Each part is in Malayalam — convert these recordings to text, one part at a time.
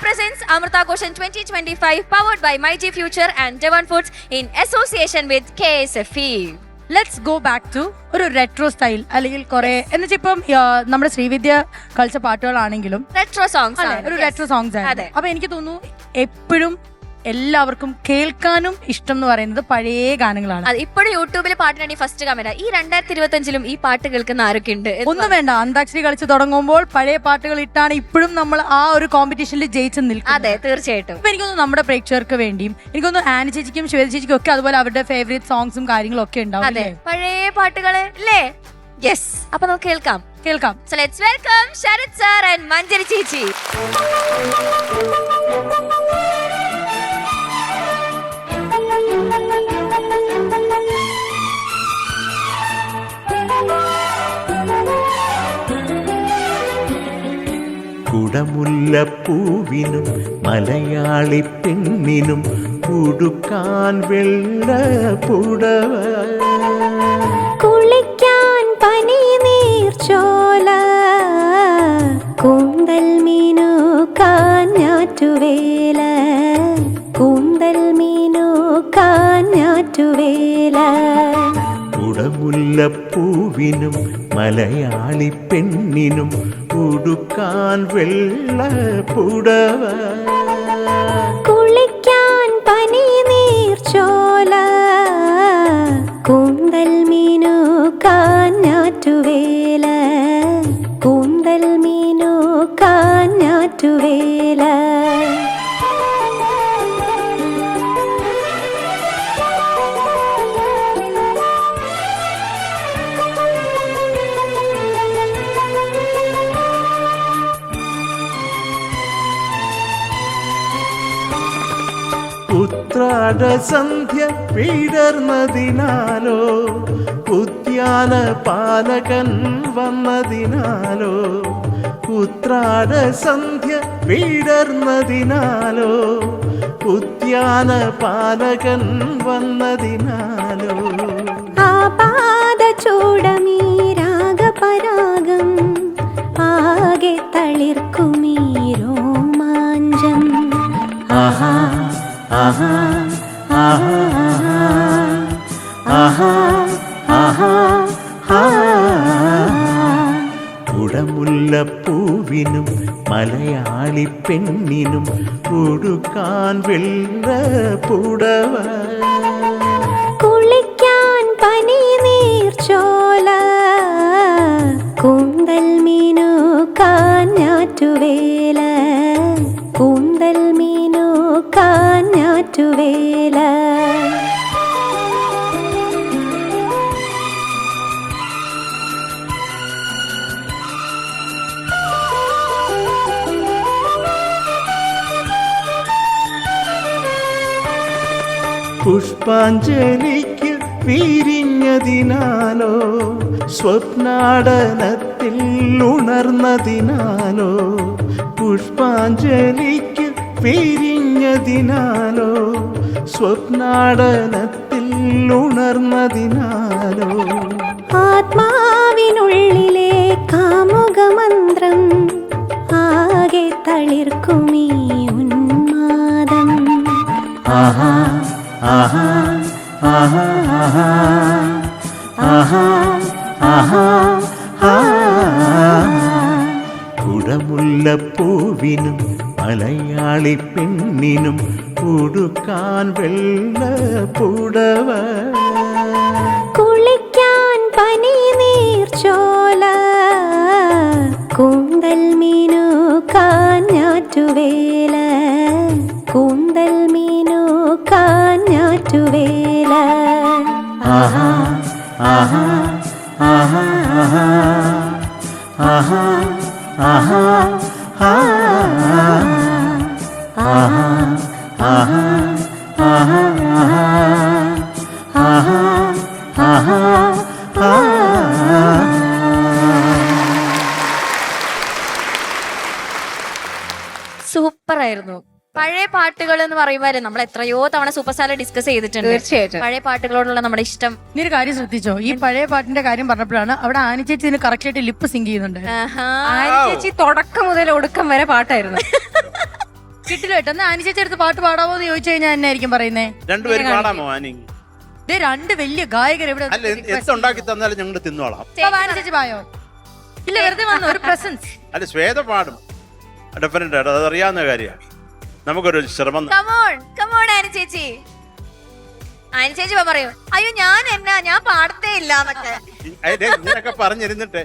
presents Amrita Koshan 2025 powered by MyG Future and Devon Foods in association with KSFE. Let's go back to ഒരു റെട്രോ സ്റ്റൈൽ അല്ലെങ്കിൽ കുറെ എന്ന് വെച്ചാൽ ഇപ്പം നമ്മുടെ ശ്രീവിദ്യ കളിച്ച പാട്ടുകളാണെങ്കിലും Retro songs ആണ്. ഒരു Yes. റെട്രോ സോങ്സ് ആണ്. അതെ. അപ്പൊ എനിക്ക് തോന്നുന്നു എപ്പോഴും എല്ലാവർക്കും കേൾക്കാനും ഇഷ്ടം എന്ന് പറയുന്നത് പഴയ ഗാനങ്ങളാണ്. അത് ഇപ്പോഴും യൂട്യൂബിൽ പാട്ടിനാണ് ഫസ്റ്റ് കമന്റ്. ഈ 2025 ഈ പാട്ട് കേൾക്കുന്ന ആരൊക്കെ ഉണ്ട്? ഒന്നും വേണ്ട, അന്താക്ഷരി കളിച്ച് തുടങ്ങുമ്പോൾ പഴയ പാട്ടുകൾ ഇട്ടാണ് ഇപ്പോഴും നമ്മൾ ആ ഒരു കോമ്പറ്റീഷനിൽ ജയിച്ചു നിൽക്കുന്നത്. അതെ, തീർച്ചയായിട്ടും. ഇപ്പൊ എനിക്കൊന്നും നമ്മുടെ പ്രേക്ഷകർക്ക് വേണ്ടിയും എനിക്കൊന്നും ആനി ചേച്ചിക്കും ശ്വേത ചേച്ചിക്കും ഒക്കെ അതുപോലെ അവരുടെ ഫേവറേറ്റ് സോങ്സും കാര്യങ്ങളും ഒക്കെ ഉണ്ടാവും. അതെ, പഴയ പാട്ടുകള് അല്ലേ? യെസ്, അപ്പൊ നമുക്ക് കേൾക്കാം. So let's welcome Sharat sir and Manjari ചേച്ചി. കുടമുല്ലപ്പൂവിനും മലയാളി പെണ്ണിനും ഉടുക്കാൻ വെള്ള പുടവ, കുളിക്കാൻ പനി നീർച്ചോല, കൂന്തൽ മീനുക്കാൻ ഞാറ്റുവേല, കൂന്തൽ മീനുക്കാൻ ഞാറ്റുവേല. കുടമുല്ലപ്പൂവിനും മലയാളി പെണ്ണിനും ഉടുക്കാൻ വെള്ള പുടവ, കുളിക്കാൻ പനി നീർച്ചോല, കൂന്തൽ മീനുക്കാൻ ഞാറ്റുവേല, കൂന്തൽ മീനുക്കാൻ ഞാറ്റുവേല. ഉത്രാട സന്ധ്യ വിടർന്നതിനാലോ, ഉദ്യാന പാലകൻ വന്നതിനാലോ, ഉത്രാട സന്ധ്യ വിടർന്നതിനാലോ, ഉദ്യാന പാലകൻ വന്നതിനാലോ. ആപാദചൂടമീ രാഗപരാഗം ആകെ തളിർക്കുമീ രോമാഞ്ചം. ആഹാ ആഹാ ആഹാ ആഹാ ആഹാ കുടമുല്ലപ്പൂവിനും മലയാളി പെണ്ണിനും ഉടുക്കാൻ വെള്ള പുടവ, കുളിക്കാൻ പനി നീർച്ചോല, കൂന്തൽ മീനുക്കാൻ ഞാറ്റുവേല, കൂന്തൽ മീനുക്കാൻ ഞാറ്റുവേല. പുഷ്പാഞ്ജലിക്ക് വിരിഞ്ഞതിനാലോ, സ്വപ്നാടനത്തിൽ ഉണർന്നതിനാലോ, പുഷ്പാഞ്ജലിക്ക് വിരിഞ്ഞതിനാലോ, സ്വപ്നാടനത്തിൽ ഉണർന്നതിനാലോ. ആത്മാവിനുള്ളിലെ കാമുകമന്ത്രം ആകെ തളിർക്കുമീ ഉന്മാദം. ആഹാ ആഹാ ആഹാ ആഹാ ആഹാ കുടമുല്ലപ്പൂവിനും മലയാളി പെണ്ണിനും ഉടുക്കാൻ വെള്ള പുടവ, കുളിക്കാൻ പനി നീർച്ചോല, കൂന്തൽ മീനുക്കാൻ ഞാറ്റുവേല, കൂന്തൽ മീനുക്കാൻ ഞാറ്റുവേല. ആഹാ ആഹാ ആഹാ ആഹാ ആഹാ ആഹാ ആഹാ ആഹാ ആഹാ സൂപ്പർ ആയിരുന്നു. പഴയ പാട്ടുകൾ എന്ന് പറയുമ്പോൾ നമ്മൾ എത്രയോ തവണ സൂപ്പർ സ്റ്റാർ ഡിസ്കസ് ചെയ്തിട്ടുണ്ട്. തീർച്ചയായിട്ടും പഴയ പാട്ടുകളോടുള്ള നമ്മുടെ ഇഷ്ടം. നീ ഒരു കാര്യം ശ്രദ്ധിച്ചോ, ഈ പഴയ പാട്ടിന്റെ കാര്യം പറഞ്ഞപ്പോഴാണ് അവിടെ ആനി ചേച്ചി ഇതിന് കറക്റ്റ് ആയിട്ട് ലിപ്പ് സിങ്ക് ചെയ്യുന്നുണ്ട്. ആഹാ. ആനി ചേച്ചി തുടക്കം മുതൽ ഒടുക്കം വരെ പാട്ടായിരുന്നു. കിട്ടില്ല കേട്ടോ. എന്നാ ആനി ചേച്ചി അടുത്ത് പാട്ട് പാടാമോ എന്ന് ചോദിച്ചു കഴിഞ്ഞാൽ എന്നായിരിക്കും പറയുന്നേ? രണ്ടുപേരും പാടാമോ ആനി? രണ്ട് വലിയ ഗായകർ ഇവിടെ അല്ല എന്തുണ്ടാക്കി തന്നാലും ഞങ്ങൾ തിന്നോളാം. ആനി ചേച്ചി പായോ? ഇല്ല, വെറുതെ വന്നു ഒരു പ്രസൻസ്. അല്ല ശ്വേത പാടും, ഡെഫിനറ്റ് ആയിട്ട് അതറിയാവുന്ന കാര്യമാണ്. നമുക്കൊരു ശ്രമം. കമോൺ ആനി ചേച്ചി. ആനി ചേച്ചി പറയൂ, അയ്യോ ഞാൻ പാടത്തേ ഇല്ല എന്നൊക്കെ. ഇങ്ങനൊക്കെ പറഞ്ഞിരുന്നിട്ട്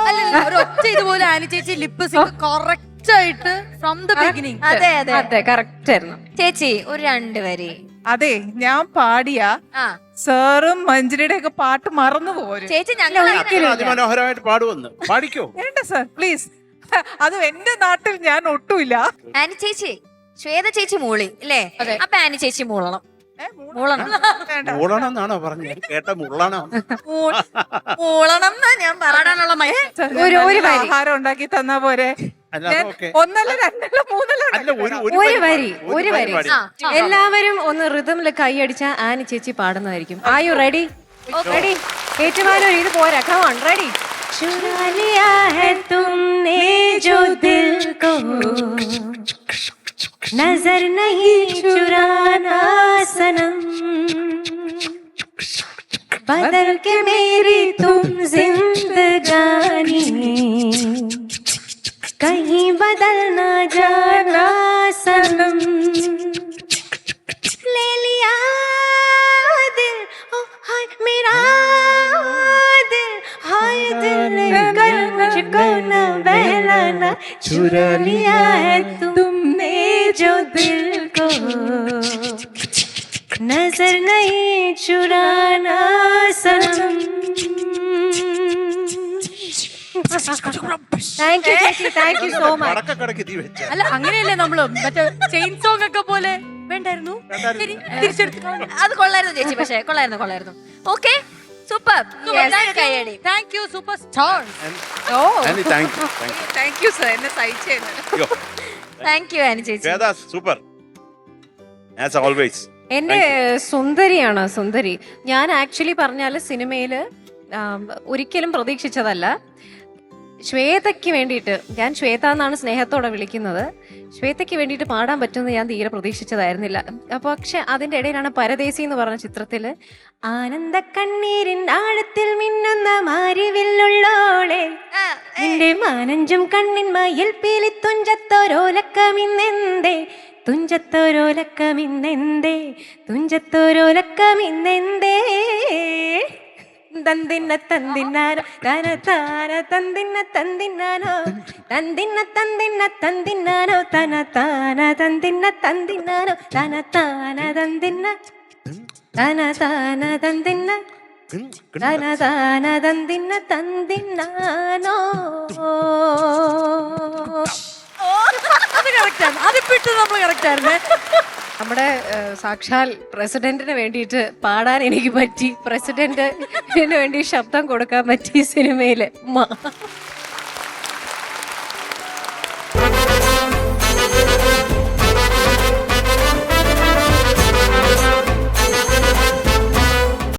അല്ല ഒരു ഒറ്റ ഇതുപോലെ ആനി ചേച്ചി ലിപ്പ് സിങ്ക് കറക്റ്റ് ആയിട്ട് ഫ്രം ദ ബിഗിനിങ്. അതെ അതെ അതെ കറക്റ്റ് ആയിരുന്നു. ചേച്ചി ഒരു 2 വരി. അതെ, ഞാൻ പാടിയ സാറും മഞ്ജരിയുടെ ഒക്കെ പാട്ട് മറന്നു പോരും. ചേച്ചി ഞങ്ങൾ അതിമനോഹരമായിട്ട് പാടുവന്ന് പാടിക്കോ. വേണ്ട സാർ പ്ലീസ്, അത് എന്റെ നാട്ടിൽ ഞാൻ ഒട്ടുമില്ല. ആനി ചേച്ചി ശ്വേത ചേച്ചി മൂളി അല്ലേ? അപ്പൊ ആനി ചേച്ചി മൂളണം. വേണ്ട. മുള്ളണം എന്നാണോ പറഞ്ഞത്? കേട്ട മുള്ളണം. മൂളണം എന്നാ ഞാൻ പാടാനുള്ള സാർ, ഒരു നല്ല വരി. ആഹാരം ഉണ്ടാക്കി തന്നാ പോരെ? അല്ല ഞാൻ അതൊക്കെ ഒന്നല്ല രണ്ടല്ല മൂന്നല്ല അല്ല ഒരു വരി പാടി. എല്ലാവരും ഒന്ന് റിതമിൽ കൈയടിച്ച ആനി ചേച്ചി പാടുന്നതായിരിക്കും. ആ യു റെഡി? റെഡി? ഏറ്റുമാനൂർ ഇത് പോരാ. Come on, ready? चुरा लिया है तुमने जो दिल को, नजर नहीं चुराना सनम, बदल के मेरी तुम जिंदगानी, कहीं बदल ना जाना सनम, ले लिया दिल ओ हाय मेरा दिल, हाय दिल लेकर मुझको न बहलाना, चुरा लिया है तुमने जो दिल को, नजर नहीं चुराना सनम. താങ്ക് യു ചേച്ചി, താങ്ക് യു സോ മച്ച്. കടക്കടക്ക് തീ വെച്ച അല്ല അങ്ങനെയല്ലേ നമ്മള് മറ്റേ ചെയിൻ സോങ് ഒക്കെ പോലെ വേണ്ടായിരുന്നു. ശരി, തിരിച്ചെടുത്തു. അത് കൊള്ളായിരുന്നു ചേച്ചി, പക്ഷേ കൊള്ളായിരുന്നു. Okay super. കൈയടി. Thank you super star. Annie thank you thank you sir, എന്നെ സഹിച്ചേന്ന്. താങ്ക് യു ആനി ചേച്ചി. Shweta super as always. എന്റെ സുന്ദരിയാണ് സുന്ദരി. ഞാൻ ആക്ച്വലി പറഞ്ഞാല് സിനിമയില് ഒരിക്കലും പ്രതീക്ഷിച്ചതല്ല. ശ്വേതയ്ക്ക് വേണ്ടിയിട്ട്, ഞാൻ ശ്വേത എന്നാണ് സ്നേഹത്തോടെ വിളിക്കുന്നത്, ശ്വേതയ്ക്ക് വേണ്ടിയിട്ട് പാടാൻ പറ്റുമെന്ന് ഞാൻ തീരെ പ്രതീക്ഷിച്ചതായിരുന്നില്ല. പക്ഷെ അതിന്റെ ഇടയിലാണ് പരദേശി എന്ന് പറഞ്ഞ ചിത്രത്തില് ആനന്ദ കണ്ണീരിൻ ആഴത്തിൽ മിന്നുന്ന മാരിവില്ലുള്ളോളെ, നിന്റെ മാനഞ്ചും കണ്ണിൻ മയിൽ പീലി തുഞ്ചത്തോരോലക്കമിന്നെന്തേ, തുഞ്ചത്തോരോലക്കമിന്നെന്തേ, തുഞ്ചത്തോരോലക്കമിന്നെന്തേ, തന്തിന്ന തന്തിന്നാനോ തന താന തന്തിന്ന തന്തിന്നാനോ, തന്തിന്ന തന്തിന്ന തന്തിന്നാനോ തന താന തന്തിന്ന തന്തിന്നാനോ, തന താന തന്തിന്ന തന താന തന്തിന്ന തന താന തന്തിന്ന തന്തിന്നാനോ. അത് കറക്റ്റ് ആണ്. അതിപ്പിട്ട് നമ്മൾ കറക്റ്റ് ആയിരുന്നേ. നമ്മുടെ സാക്ഷാൽ പ്രസിഡന്റിന് വേണ്ടിയിട്ട് പാടാൻ എനിക്ക് പറ്റി, പ്രസിഡന്റിന് വേണ്ടി ശബ്ദം കൊടുക്കാൻ പറ്റി സിനിമയില്.